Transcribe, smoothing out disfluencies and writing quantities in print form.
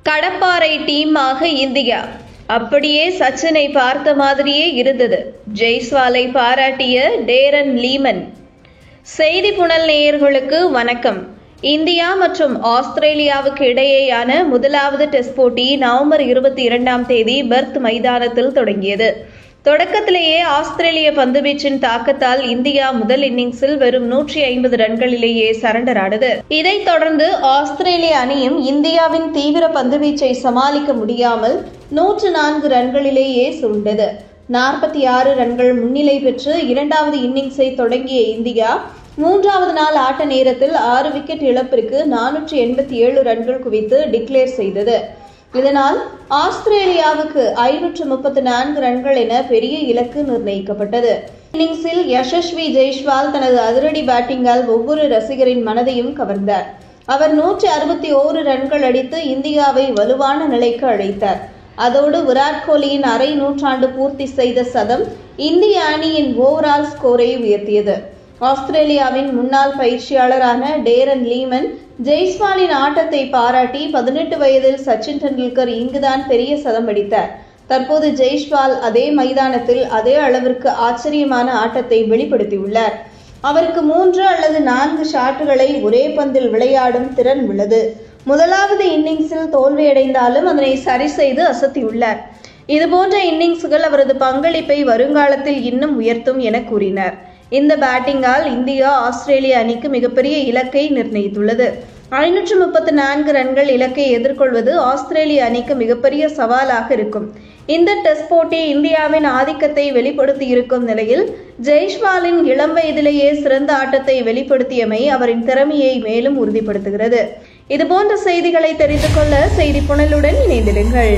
கடப்பாறை டீமாக இந்தியா. அப்படியே சச்சினை பார்த்த மாதிரியே இருந்தது. ஜெய்ஸ்வாலை பாராட்டிய டேரன் லீமன். செய்தி புனல் நேயர்களுக்கு வணக்கம். இந்தியா மற்றும் ஆஸ்திரேலியாவுக்கு இடையேயான முதலாவது டெஸ்ட் போட்டி நவம்பர் 22 பெர்த் மைதானத்தில் தொடங்கியது. தொடக்கத்திலேயே ஆஸ்திரேலிய பந்துவீச்சின் தாக்கத்தால் இந்தியா முதல் இன்னிங்ஸில் வெறும் 150 ரன்களிலேயே சரண்டர் ஆனது. இதைத் தொடர்ந்து ஆஸ்திரேலிய அணியும் இந்தியாவின் தீவிர பந்துவீச்சை சமாளிக்க முடியாமல் 104 ரன்களிலேயே சுருண்டது. 46 ரன்கள் முன்னிலை பெற்று இரண்டாவது இன்னிங்ஸை தொடங்கிய இந்தியா மூன்றாவது நாள் ஆட்ட நேரத்தில் 6 விக்கெட் இழப்பிற்கு 487 ரன்கள் குவித்து டிக்ளேர் செய்தது. இதனால் ஆஸ்திரேலியாவுக்கு 534 ரன்கள் என பெரிய இலக்கு நிர்ணயிக்கப்பட்டது. இன்னிங்ஸில் யசஸ்வி ஜெய்ஸ்வால் தனது அதிரடி பேட்டிங்கால் ஒவ்வொரு ரசிகரின் மனதையும் கவர்ந்தார். அவர் 161 ரன்கள் அடித்து இந்தியாவை வலுவான நிலைக்கு அழைத்தார். அதோடு விராட் கோலியின் அரை நூற்றாண்டு பூர்த்தி செய்த சதம் இந்திய அணியின் ஓவரால் ஸ்கோரை உயர்த்தியது. ஆஸ்திரேலியாவின் முன்னாள் பயிற்சியாளரான டேரன் லீமன் ஜெய்ஸ்வாலின் ஆட்டத்தை பாராட்டி 18 வயதில் சச்சின் டெண்டுல்கர் இங்குதான் பெரிய சதம் அடித்தார். தற்போது ஜெய்ஸ்வால் அதே மைதானத்தில் அதே அளவிற்கு ஆச்சரியமான ஆட்டத்தை வெளிப்படுத்தியுள்ளார். அவருக்கு 3 அல்லது 4 ஷாட்டுகளை ஒரே பந்தில் விளையாடும் திறன் உள்ளது. முதலாவது இன்னிங்ஸில் தோல்வியடைந்தாலும் அதனை சரி செய்து அசத்தியுள்ளார். இதுபோன்ற இன்னிங்ஸ்கள் அவரது பங்களிப்பை வருங்காலத்தில் இன்னும் உயர்த்தும் என கூறினார். இந்த பேட்டிங்கால் இந்தியா ஆஸ்திரேலிய அணிக்கு மிகப்பெரிய இலக்கை நிர்ணயித்துள்ளது. 534 ரன்கள் இலக்கை எதிர்கொள்வது ஆஸ்திரேலிய அணிக்கு மிகப்பெரிய சவாலாக இருக்கும். இந்த டெஸ்ட் போட்டி இந்தியாவின் ஆதிக்கத்தை வெளிப்படுத்தியிருக்கும் நிலையில் ஜெய்ஸ்வாலின் இளம் வயதிலேயே சிறந்த ஆட்டத்தை வெளிப்படுத்தியமை அவரின் திறமையை மேலும் உறுதிப்படுத்துகிறது. இதுபோன்ற செய்திகளை தெரிந்து கொள்ள செய்தி புனலுடன் இணைந்திருங்கள்.